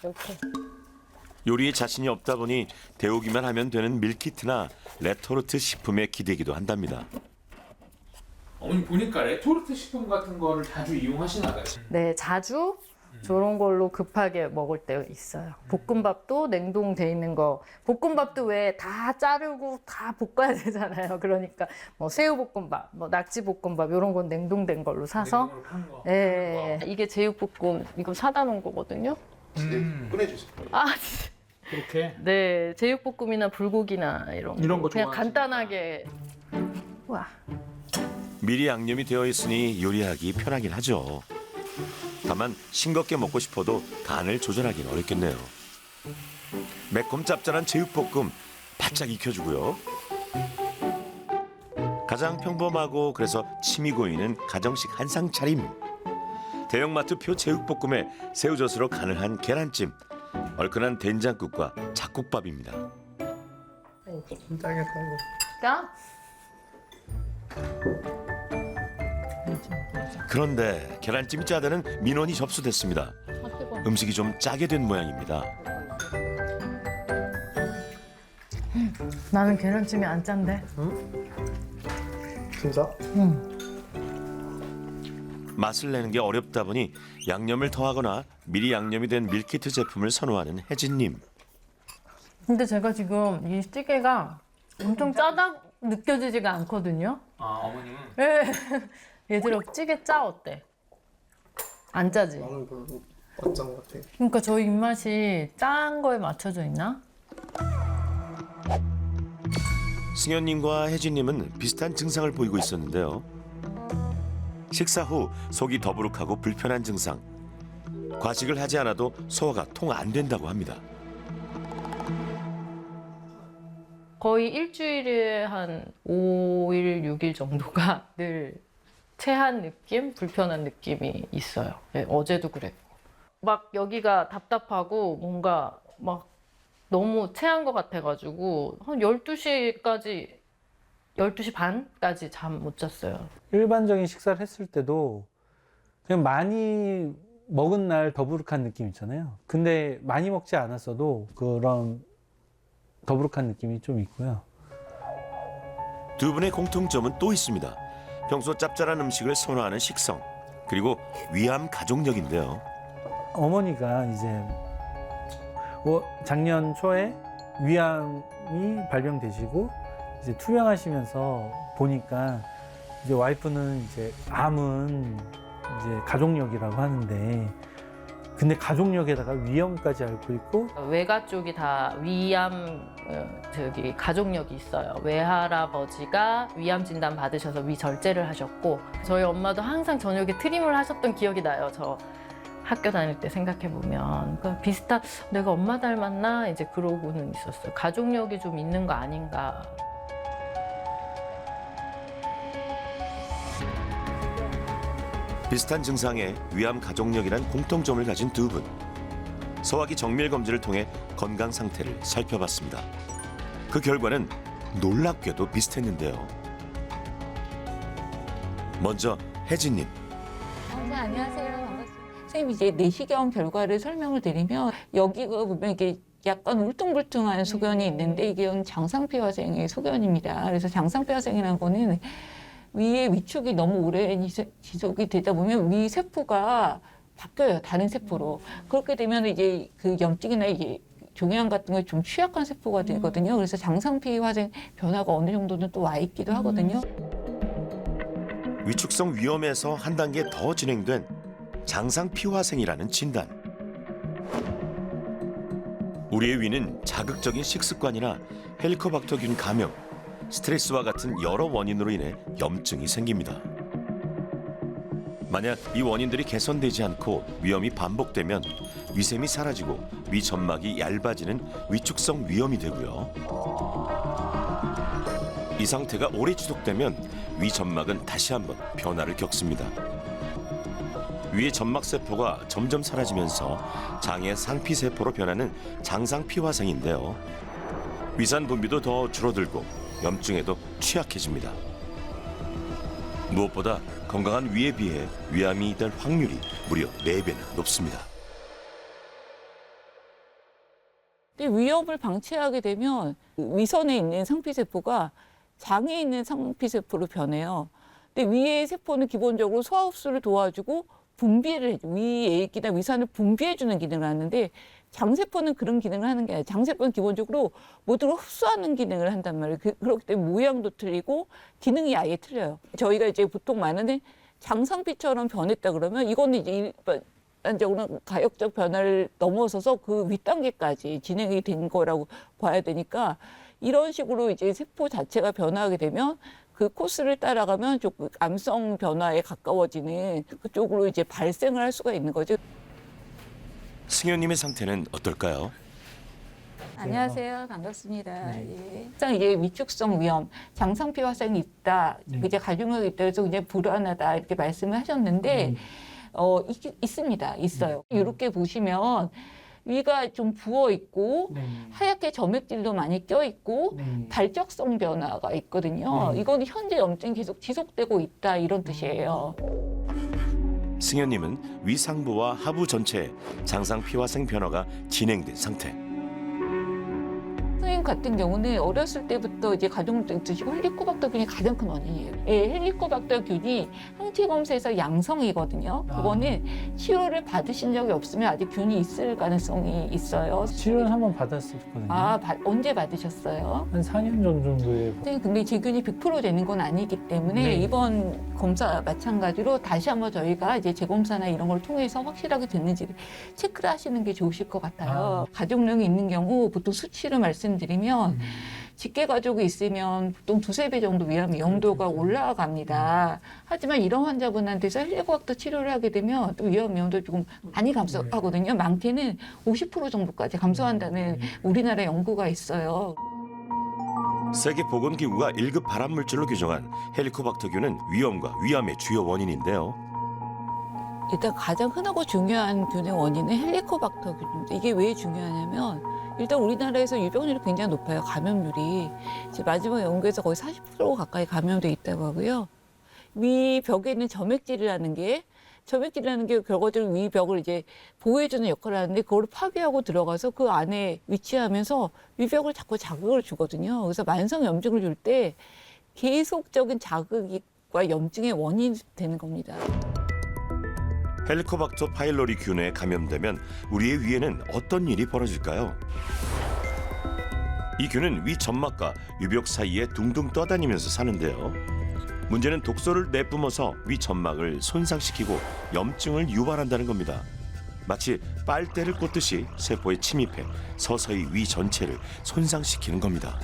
이렇게. 요리에 자신이 없다 보니 데우기만 하면 되는 밀키트나 레토르트 식품에 기대기도 한답니다. 어머니 보니까 레토르트 식품 같은 거를 자주 이용하시나 봐요. 네, 자주 저런 걸로 급하게 먹을 때 있어요. 볶음밥도 냉동돼 있는 거. 볶음밥도 왜 다 자르고 다 볶아야 되잖아요. 그러니까 뭐 새우볶음밥, 뭐 낙지볶음밥 이런 건 냉동된 걸로 사서. 냉동으로 판 거. 예, 이게 제육볶음 이거 사다 놓은 거거든요. 꺼내주세요. 아, 진짜. 그렇게. 네, 제육볶음이나 불고기나 이런 거 그냥 좋아하시니까. 간단하게. 와. 미리 양념이 되어 있으니 요리하기 편하긴 하죠. 다만 싱겁게 먹고 싶어도 간을 조절하긴 어렵겠네요. 매콤 짭짤한 제육볶음 바짝 익혀주고요. 가장 평범하고 그래서 침이 고이는 가정식 한상 차림. 대형마트표 제육볶음에 새우젓으로 간을 한 계란찜, 얼큰한 된장국과 잡곡밥입니다. 짜겠다 이거. 자. 그런데 계란찜이 짜다는 민원이 접수됐습니다. 음식이 좀 짜게 된 모양입니다. 나는 계란찜이 안 짠데. 진짜? 맛을 내는 게 어렵다 보니 양념을 더하거나 미리 양념이 된 밀키트 제품을 선호하는 혜진님. 근데 제가 지금 이 찌개가 엄청 짜다 느껴지지가 않거든요. 아 어머님은 예. 얘들아 찌개 짜 어때? 안 짜지? 나는 별로 안 짠 것 같아. 그러니까 저희 입맛이 짠 거에 맞춰져 있나? 승현님과 혜진님은 비슷한 증상을 보이고 있었는데요. 식사 후 속이 더부룩하고 불편한 증상. 과식을 하지 않아도 소화가 통 안 된다고 합니다. 거의 일주일에 한 5일, 6일 정도가 늘 체한 느낌, 불편한 느낌이 있어요. 예, 어제도 그랬고. 막 여기가 답답하고 뭔가 막 너무 체한 것 같아가지고 한 12시까지, 12시 반까지 잠 못 잤어요. 일반적인 식사를 했을 때도 그냥 많이 먹은 날 더부룩한 느낌 있잖아요. 근데 많이 먹지 않았어도 그런 더부룩한 느낌이 좀 있고요. 두 분의 공통점은 또 있습니다. 평소 짭짤한 음식을 선호하는 식성, 그리고 위암 가족력인데요. 어머니가 이제 작년 초에 위암이 발병되시고 이제 투병하시면서 보니까 이제 와이프는 이제 암은 이제 가족력이라고 하는데 근데 가족력에다가 위염까지 앓고 있고 외가 쪽이 다 위암 가족력이 있어요. 외할아버지가 위암 진단 받으셔서 위절제를 하셨고 저희 엄마도 항상 저녁에 트림을 하셨던 기억이 나요. 저 학교 다닐 때 생각해 보면 그러니까 비슷한 내가 엄마 닮았나 이제 그러고는 있었어요. 가족력이 좀 있는 거 아닌가. 비슷한 증상에 위암 가족력이란 공통점을 가진 두 분. 소화기 정밀 검진을 통해 건강 상태를 살펴봤습니다. 그 결과는 놀랍게도 비슷했는데요. 먼저 혜진님. 선생님 안녕하세요. 반갑습니다. 선생님 이제 내시경 결과를 설명을 드리면 여기가 보면 이게 약간 울퉁불퉁한 소견이 있는데 이게 장상피화생의 소견입니다. 그래서 장상피화생이라는 거는 위의 위축이 너무 오래 지속이 되다 보면 위 세포가 바뀌어요. 다른 세포로. 그렇게 되면 이제 그 염증이나 이게 종양 같은 거에 좀 취약한 세포가 되거든요. 그래서 장상피 화생 변화가 어느 정도는 또 와 있기도 하거든요. 위축성 위염에서 한 단계 더 진행된 장상피화생이라는 진단. 우리의 위는 자극적인 식습관이나 헬리코박터균 감염, 스트레스와 같은 여러 원인으로 인해 염증이 생깁니다. 만약 이 원인들이 개선되지 않고 위염이 반복되면 위샘이 사라지고 위 점막이 얇아지는 위축성 위염이 되고요. 이 상태가 오래 지속되면 위 점막은 다시 한번 변화를 겪습니다. 위의 점막 세포가 점점 사라지면서 장의 상피 세포로 변하는 장상피화생인데요. 위산 분비도 더 줄어들고 염증에도 취약해집니다. 무엇보다 건강한 위에 비해 위암이 될 확률이 무려 4배나 높습니다. 근데 위염을 방치하게 되면 위선에 있는 상피세포가 장에 있는 상피세포로 변해요. 근데 위의 세포는 기본적으로 소화 흡수를 도와주고 분비를 해줘. 위액이나 위산을 분비해주는 기능을 하는데 장세포는 그런 기능을 하는 게 아니라 장세포는 기본적으로 모두를 흡수하는 기능을 한단 말이에요. 그렇기 때문에 모양도 틀리고 기능이 아예 틀려요. 저희가 이제 보통 말하는 장상피처럼 변했다 그러면 이거는 이제 일반적으로 가역적 변화를 넘어서서 그 윗단계까지 진행이 된 거라고 봐야 되니까 이런 식으로 이제 세포 자체가 변화하게 되면 그 코스를 따라가면 조금 암성 변화에 가까워지는 그쪽으로 이제 발생을 할 수가 있는 거죠. 승현님의 상태는 어떨까요? 안녕하세요. 반갑습니다. 예. 일단 이제 위축성 위염, 장상피 화상이 있다, 이제 가족력이 있다 해서 그냥 불안하다 이렇게 말씀을 하셨는데 있습니다. 있어요. 이렇게 보시면 위가 좀 부어 있고 하얗게 점액질도 많이 껴 있고 발적성 변화가 있거든요. 이건 현재 염증이 계속 지속되고 있다 이런 뜻이에요. 승현님은 위상부와 하부 전체에 장상 피화생 변화가 진행된 상태. 선생님 같은 경우는 어렸을 때부터 이제 가족력 드시고 헬리코박터균이 가장 큰 원인이에요. 예, 헬리코박터균이 항체 검사에서 양성이거든요. 그거는 치료를 받으신 적이 없으면 아직 균이 있을 가능성이 있어요. 치료는 한번 받았었거든요. 언제 받으셨어요? 한 4년 정도에. 선생님, 근데 재균이 100% 되는 건 아니기 때문에 네. 이번 검사 마찬가지로 다시 한번 저희가 이제 재검사나 이런 걸 통해서 확실하게 됐는지를 체크를 하시는 게 좋으실 것 같아요. 가족력이 있는 경우 보통 수치를 말씀드리면 직계 가족이 있으면 보통 2~3배 정도 위험도가 올라갑니다. 하지만 이런 환자분한테서 헬리코박터 치료를 하게 되면 또 위험도 조금 많이 감소하거든요. 많게는 50% 정도까지 감소한다는 우리나라 연구가 있어요. 세계보건기구가 1급 발암물질로 규정한 헬리코박터균은 위염과 위암의 주요 원인인데요. 일단 가장 흔하고 중요한 균의 원인은 헬리코박터균입니다. 이게 왜 중요하냐면 일단 우리나라에서 유병률이 굉장히 높아요. 감염률이. 지금 마지막 연구에서 거의 40% 가까이 감염돼 있다고 하고요. 위 벽에 있는 점액질이라는 게 결과적으로 위 벽을 이제 보호해주는 역할을 하는데 그걸 파괴하고 들어가서 그 안에 위치하면서 위벽을 자꾸 자극을 주거든요. 그래서 만성 염증을 줄 때 계속적인 자극과 염증의 원인이 되는 겁니다. 헬리코박터 파일로리 균에 감염되면 우리의 위에는 어떤 일이 벌어질까요? 이 균은 위 점막과 위벽 사이에 둥둥 떠다니면서 사는데요. 문제는 독소를 내뿜어서 위 점막을 손상시키고 염증을 유발한다는 겁니다. 마치 빨대를 꽂듯이 세포에 침입해 서서히 위 전체를 손상시키는 겁니다.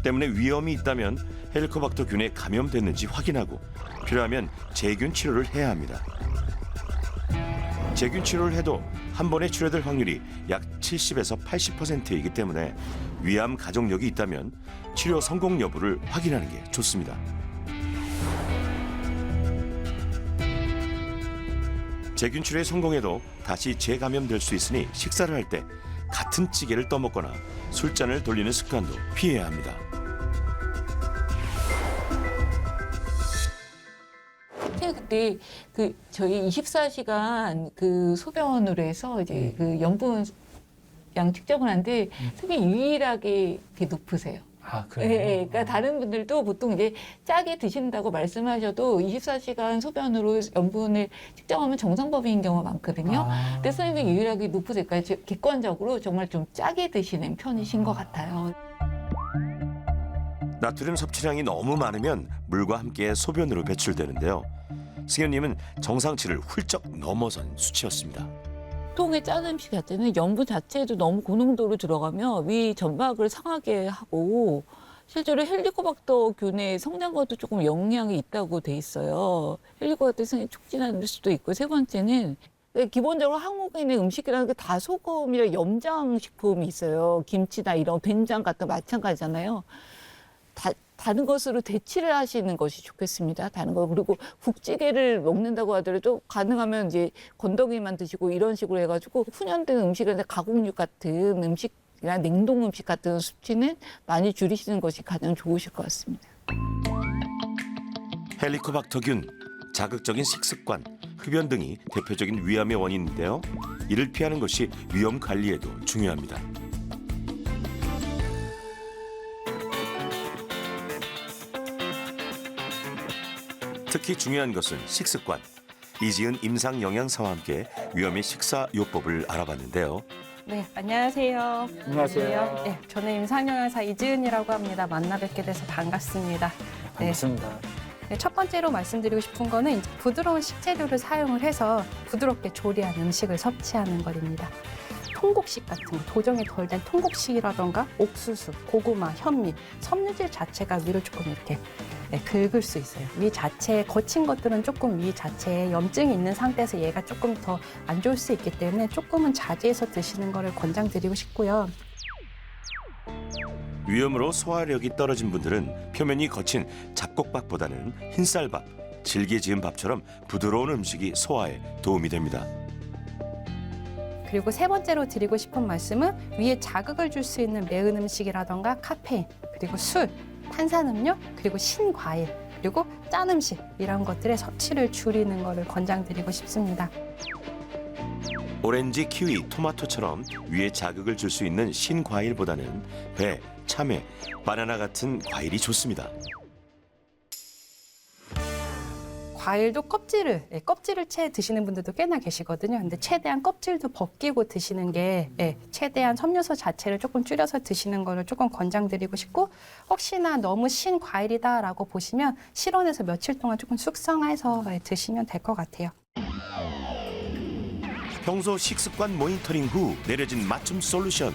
때문에 위험이 있다면 헬리코박터균에 감염됐는지 확인하고 필요하면 제균 치료를 해야 합니다. 제균 치료를 해도 한 번에 치료될 확률이 약 70에서 80%이기 때문에 위암 가족력이 있다면 치료 성공 여부를 확인하는 게 좋습니다. 제균 치료에 성공해도 다시 재감염될 수 있으니 식사를 할 때 같은 찌개를 떠먹거나 술잔을 돌리는 습관도 피해야 합니다. 그때 저희 24시간 그 소변으로 해서 이제 그 염분 양 측정을 하는데 되게 유일하게 이렇게 높으세요. 아, 그래요? 예, 그러니까 다른 분들도 보통 이제 짜게 드신다고 말씀하셔도 24시간 소변으로 염분을 측정하면 정상범위인 경우가 많거든요. 근데 선생님이 유일하게 높으세요. 그러니까 객관적으로 정말 좀 짜게 드시는 편이신 것 같아요. 나트륨 섭취량이 너무 많으면 물과 함께 소변으로 배출되는데요. 승현님은 정상치를 훌쩍 넘어선 수치였습니다. 보통의 짠 음식 자체는 염분 자체도 너무 고농도로 들어가면 위 점막을 상하게 하고 실제로 헬리코박터균의 성장과도 조금 영향이 있다고 돼 있어요. 헬리코박터 성장이 촉진할 수도 있고 세 번째는 기본적으로 한국인의 음식이라는 게 다 소금이랑 염장식품이 있어요. 김치나 이런 된장 같은 거 마찬가지잖아요. 다른 것으로 대치를 하시는 것이 좋겠습니다. 다른 거. 그리고 국찌개를 먹는다고 하더라도 가능하면 이제 건더기만 드시고 이런 식으로 해가지고 훈연된 음식이나 가공육 같은 음식이나 냉동 음식 같은 수치는 많이 줄이시는 것이 가장 좋으실 것 같습니다. 헬리코박터균, 자극적인 식습관, 흡연 등이 대표적인 위암의 원인인데요. 이를 피하는 것이 위험 관리에도 중요합니다. 특히 중요한 것은 식습관. 이지은 임상영양사와 함께 위험의 식사요법을 알아봤는데요. 네, 안녕하세요. 안녕하세요. 네, 저는 임상영양사 이지은이라고 합니다. 만나 뵙게 돼서 반갑습니다. 반갑습니다. 네, 첫 번째로 말씀드리고 싶은 거는 이제 부드러운 식재료를 사용을 해서 부드럽게 조리한 음식을 섭취하는 것입니다. 통곡식 같은 거, 도정이 덜 된 통곡식이라던가 옥수수, 고구마, 현미, 섬유질 자체가 위를 조금 이렇게 긁을 수 있어요. 위 자체에 거친 것들은 조금 위 자체에 염증이 있는 상태에서 얘가 조금 더 안 좋을 수 있기 때문에 조금은 자제해서 드시는 거를 권장드리고 싶고요. 위염으로 소화력이 떨어진 분들은 표면이 거친 잡곡밥보다는 흰쌀밥, 질게 지은 밥처럼 부드러운 음식이 소화에 도움이 됩니다. 그리고 세 번째로 드리고 싶은 말씀은 위에 자극을 줄 수 있는 매운 음식이라던가 카페인, 그리고 술, 탄산음료, 그리고 신과일, 그리고 짠 음식 이런 것들의 섭취를 줄이는 것을 권장드리고 싶습니다. 오렌지, 키위, 토마토처럼 위에 자극을 줄 수 있는 신과일보다는 배, 참외, 바나나 같은 과일이 좋습니다. 과일도 껍질을 채 드시는 분들도 꽤나 계시거든요. 근데 최대한 껍질도 벗기고 드시는 게 최대한 섬유소 자체를 조금 줄여서 드시는 거를 조금 권장드리고 싶고, 혹시나 너무 신 과일이다라고 보시면 실온에서 며칠 동안 조금 숙성해서 드시면 될 것 같아요. 평소 식습관 모니터링 후 내려진 맞춤 솔루션.